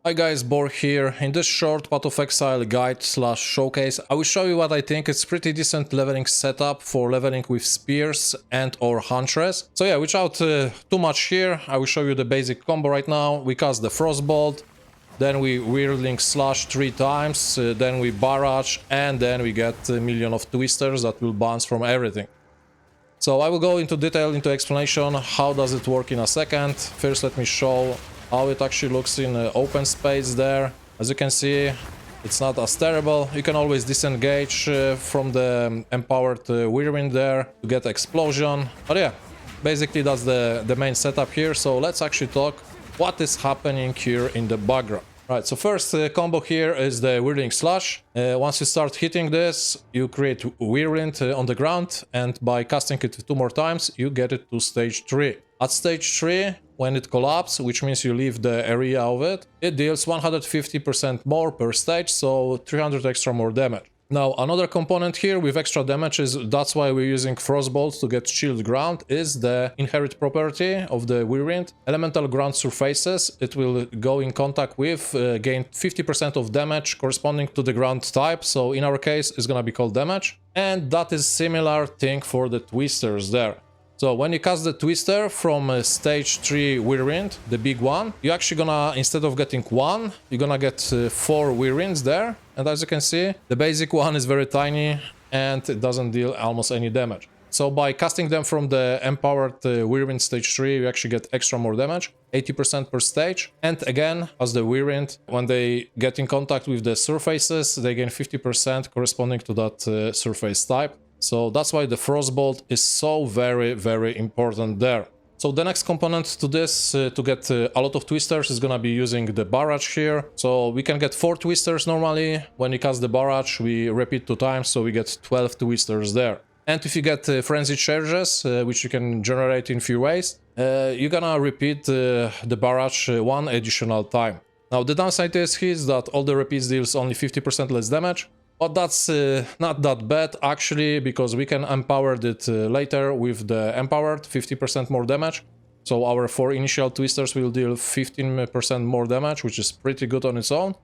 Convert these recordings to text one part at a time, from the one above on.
Hi guys, Bor here. In this short Path of Exile guide slash showcase, I will show you what I think is pretty decent leveling setup for leveling with spears and or Huntress. So yeah, without too much here, I will show you the basic combo right now. We cast the Frostbolt, then we Whirling Slash 3 times, then we Barrage, and then we get a million of twisters that will bounce from everything. So I will go into detail into explanation how does it work in a second. First let me show how it actually looks in open space there. As you can see, it's not as terrible. You can always disengage from the empowered whirlwind there to get explosion. But yeah, basically that's the main setup here. So let's actually talk what is happening here in the background. Right, so first combo here is the Whirling Slash. Once you start hitting this, you create whirlwind on the ground, and by casting it 2 more times, you get it to stage 3. At stage 3, when it collapses, which means you leave the area of it, it deals 150% more per stage, so 300 extra more damage. Now, another component here with extra damage is, that's why we're using Frostbolt to get shield ground, is the inherent property of the whirlwind. Elemental ground surfaces, it will go in contact with, gain 50% of damage corresponding to the ground type, so in our case it's gonna be called damage. And that is similar thing for the twisters there. So when you cast the twister from stage 3 whirlwind, the big one, you're actually gonna, instead of getting 1, you're gonna get 4 whirlwinds there. And as you can see, the basic one is very tiny and it doesn't deal almost any damage. So by casting them from the empowered whirlwind stage 3, you actually get extra more damage, 80% per stage. And again, as the whirlwind, when they get in contact with the surfaces, they gain 50% corresponding to that surface type. So that's why the Frostbolt is so very important there. So the next component to this, to get a lot of twisters, is gonna be using the Barrage here. So we can get 4 twisters normally. When you cast the Barrage, we repeat 2 times, so we get 12 twisters there. And if you get frenzied charges, which you can generate in few ways, you're gonna repeat the Barrage 1 additional time. Now the downside is that all the repeats deals only 50% less damage. But that's not that bad actually, because we can empower it later with the empowered 50% more damage. So our 4 initial twisters will deal 15% more damage, which is pretty good on its own.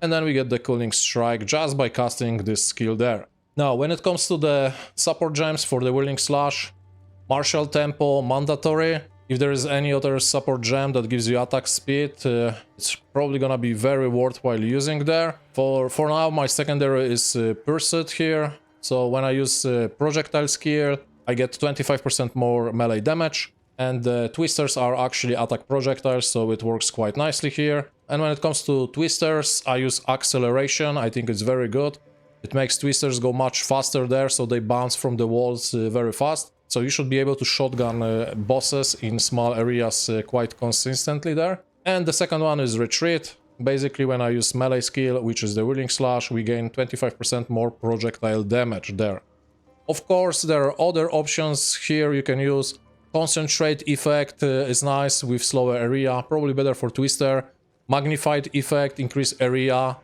And then we get the cooling strike just by casting this skill there. Now when it comes to the support gems for the Whirling Slash, martial tempo mandatory. If there is any other support gem that gives you attack speed, it's probably gonna be very worthwhile using there. For now, my secondary is Pursuit here. So when I use projectile skill, I get 25% more melee damage. And the twisters are actually attack projectiles, so it works quite nicely here. And when it comes to twisters, I use acceleration. I think it's very good. It makes twisters go much faster there, so they bounce from the walls very fast. So you should be able to shotgun bosses in small areas quite consistently there. And the second one is Retreat. Basically when I use melee skill, which is the Whirling Slash, we gain 25% more projectile damage there. Of course, there are other options here you can use. Concentrate effect is nice with slower area, probably better for Twister. Magnified effect, increase area.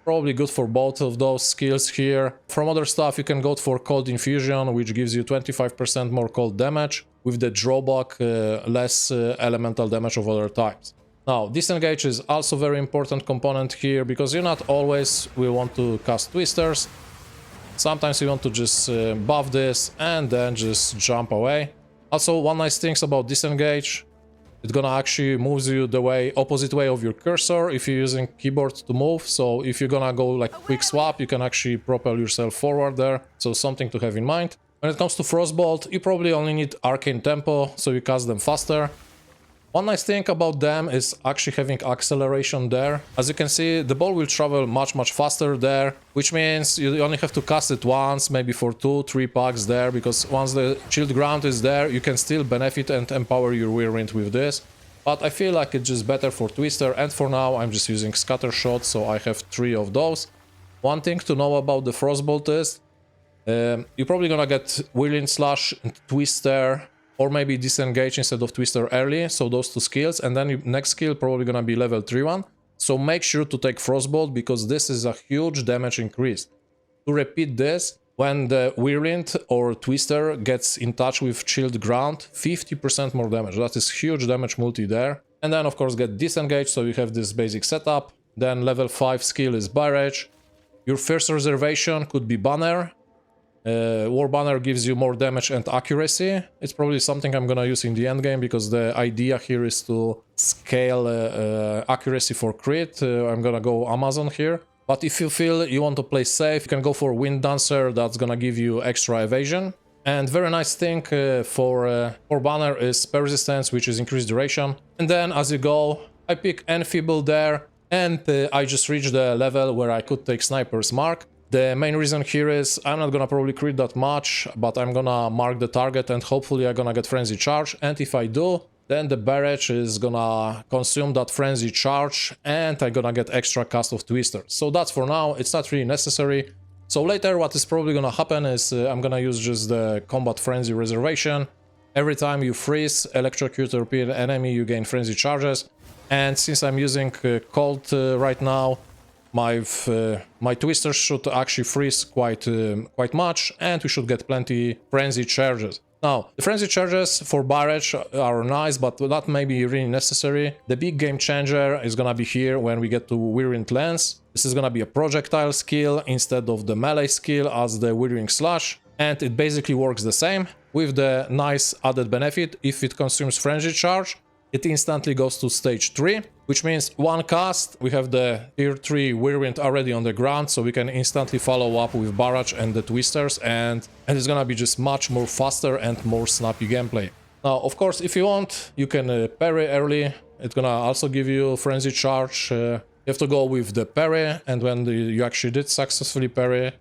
Probably good for both of those skills here. From other stuff, you can go for Cold Infusion, which gives you 25% more cold damage, with the drawback less elemental damage of other types. Now, Disengage is also a very important component here, because you not always will want to cast twisters. Sometimes you want to just buff this and then just jump away. Also, one nice thing about Disengage, it's gonna actually moves you the opposite way of your cursor if you're using keyboard to move. So if you're gonna go like quick swap, you can actually propel yourself forward there. So something to have in mind. When it comes to Frostbolt, you probably only need arcane tempo, so you cast them faster. One nice thing about them is actually having acceleration there. As you can see, the ball will travel much faster there, which means you only have to cast it once, maybe for 2-3 packs there, because once the shield ground is there, you can still benefit and empower your whirlwind with this. But I feel like it's just better for Twister, and for now I'm just using Scatter Shot, so I have 3 of those. One thing to know about the Frostbolt is, you're probably gonna get Whirling Slash and Twister, or maybe Disengage instead of Twister early, so those 2 skills, and then your next skill probably gonna be level 3 one. So make sure to take Frostbolt, because this is a huge damage increase. To repeat this, when the Whirlwind or Twister gets in touch with chilled ground, 50% more damage. That is huge damage multi there. And then of course get disengaged, so you have this basic setup. Then level 5 skill is Barrage. Your first reservation could be Banner. War Banner gives you more damage and accuracy. It's probably something I'm gonna use in the end game, because the idea here is to scale accuracy for crit. I'm gonna go Amazon here. But if you feel you want to play safe, you can go for Wind Dancer. That's gonna give you extra evasion. And very nice thing for Banner is Persistence, which is increased duration. And then as you go, I pick Enfeeble there, and I just reached the level where I could take Sniper's Mark. The main reason here is I'm not gonna probably crit that much, but I'm gonna mark the target and hopefully I'm gonna get Frenzy Charge. And if I do, then the Barrage is gonna consume that Frenzy Charge and I'm gonna get extra cast of Twister. So that's for now, it's not really necessary. So later what is probably gonna happen is I'm gonna use just the Combat Frenzy Reservation. Every time you freeze, electrocute a repeat enemy, you gain Frenzy Charges. And since I'm using Cold right now, my Twisters should actually freeze quite much, and we should get plenty Frenzy Charges. Now, the Frenzy Charges for Barrage are nice, but that may be really necessary. The big game changer is gonna be here when we get to Whirling Lance. This is gonna be a projectile skill instead of the melee skill as the Whirling Slash, and it basically works the same, with the nice added benefit. If it consumes Frenzy Charge, it instantly goes to stage 3, which means one cast, we have the tier 3 Whirlwind already on the ground, so we can instantly follow up with Barrage and the Twisters, and it's gonna be just much more faster and more snappy gameplay. Now, of course, if you want, you can parry early. It's gonna also give you Frenzy Charge. You have to go with the parry, and when you actually did successfully parry,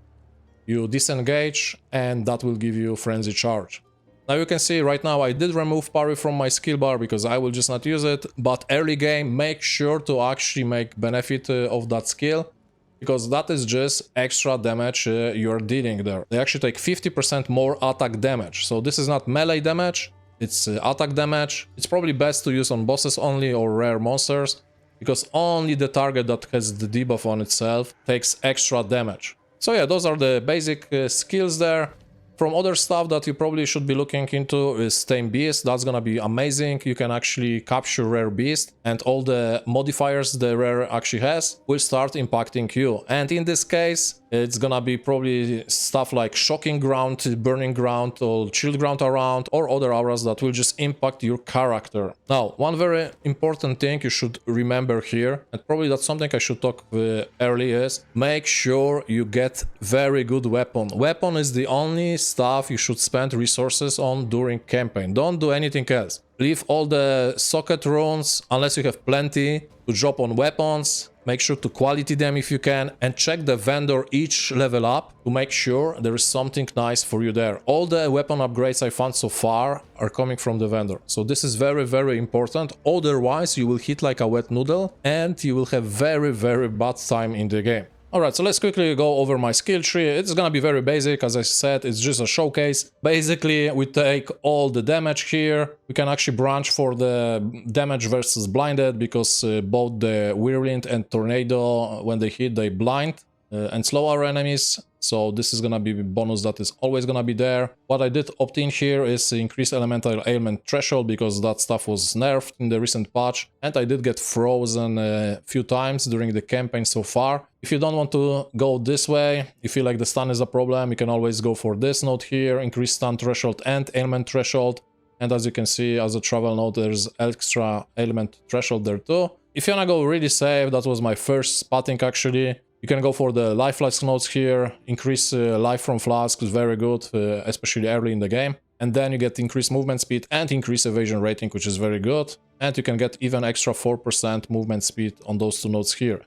you disengage, and that will give you Frenzy Charge. Now you can see right now I did remove parry from my skill bar because I will just not use it, but early game make sure to actually make benefit of that skill, because that is just extra damage you're dealing there. They actually take 50% more attack damage, so this is not melee damage, it's attack damage. It's probably best to use on bosses only or rare monsters, because only the target that has the debuff on itself takes extra damage. So yeah, those are the basic skills there. From other stuff that you probably should be looking into is Tame Beast. That's gonna be amazing. You can actually capture rare beast, and all the modifiers the rare actually has will start impacting you. And in this case, it's gonna be probably stuff like Shocking Ground, Burning Ground, or Chill Ground around, or other auras that will just impact your character. Now, one very important thing you should remember here, and probably that's something I should talk early, is make sure you get very good weapon. Weapon is the only stuff you should spend resources on during campaign. Don't do anything else. Leave all the socket runes, unless you have plenty, to drop on weapons. Make sure to quality them if you can, and check the vendor each level up to make sure there is something nice for you there. All the weapon upgrades I found so far are coming from the vendor. So this is very, very important. Otherwise, you will hit like a wet noodle and you will have very, very bad time in the game. Alright, so let's quickly go over my skill tree. It's gonna be very basic, as I said, it's just a showcase. Basically, we take all the damage here. We can actually branch for the damage versus blinded, because both the Whirlwind and Tornado, when they hit, they blind and slow our enemies. So this is gonna be a bonus that is always gonna be there. What I did opt in here is increase elemental ailment threshold, because that stuff was nerfed in the recent patch, and I did get frozen a few times during the campaign so far. If you don't want to go this way, you feel like the stun is a problem, you can always go for this node here, increase stun threshold and ailment threshold. And as you can see, as a travel node, there's extra ailment threshold there too. If you wanna go really safe, that was my first spotting actually. You can go for the life flask nodes here, increase life from flasks, very good, especially early in the game. And then you get increased movement speed and increased evasion rating, which is very good. And you can get even extra 4% movement speed on those two nodes here.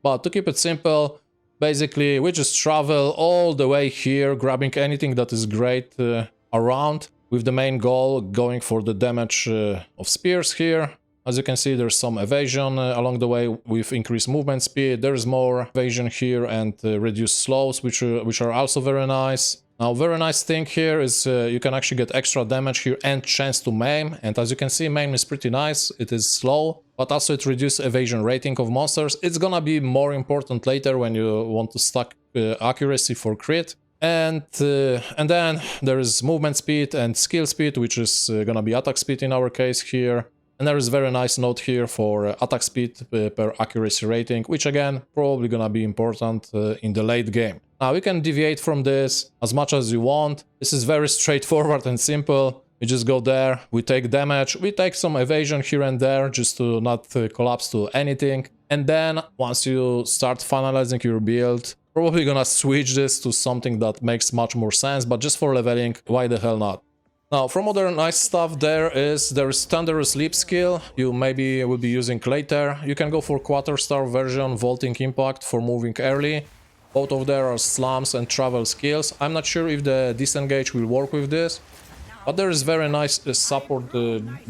But to keep it simple, basically we just travel all the way here, grabbing anything that is great around, with the main goal going for the damage of spears here. As you can see, there's some evasion along the way with increased movement speed. There's more evasion here and reduced slows, which are also very nice. Now, very nice thing here is you can actually get extra damage here and chance to maim. And as you can see, maim is pretty nice. It is slow, but also it reduces evasion rating of monsters. It's gonna be more important later when you want to stack accuracy for crit. And then there is movement speed and skill speed, which is gonna be attack speed in our case here. And there is a very nice note here for attack speed per accuracy rating, which again, probably gonna be important in the late game. Now, we can deviate from this as much as you want. This is very straightforward and simple. We just go there, we take damage, we take some evasion here and there just to not collapse to anything. And then, once you start finalizing your build, probably gonna switch this to something that makes much more sense, but just for leveling, why the hell not? Now, from other nice stuff there is Thunderous Leap skill, you maybe will be using later. You can go for quarter-star version, Vaulting Impact for moving early. Both of there are slams and travel skills. I'm not sure if the disengage will work with this, but there is very nice support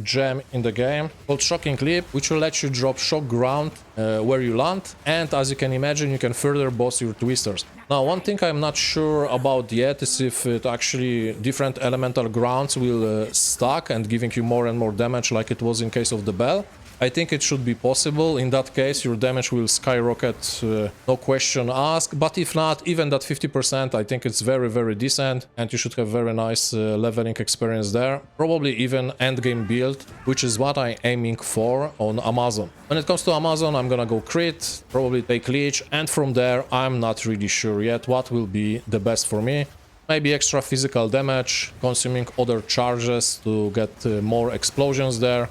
gem in the game called Shocking Leap, which will let you drop shock ground where you land, and as you can imagine, you can further boss your twisters. Now, one thing I'm not sure about yet is if it actually different elemental grounds will stack and giving you more and more damage like it was in case of the bell. I think it should be possible. In that case, your damage will skyrocket, no question asked. But if not, even that 50%, I think it's very, very decent. And you should have very nice leveling experience there. Probably even endgame build, which is what I'm aiming for on Amazon. When it comes to Amazon, I'm gonna go crit, probably take leech. And from there, I'm not really sure yet what will be the best for me. Maybe extra physical damage, consuming other charges to get more explosions there.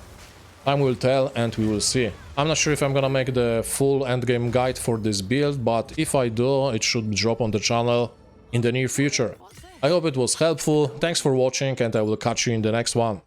Time will tell and we will see. I'm not sure if I'm gonna make the full endgame guide for this build, but if I do, it should drop on the channel in the near future. I hope it was helpful, thanks for watching and I will catch you in the next one.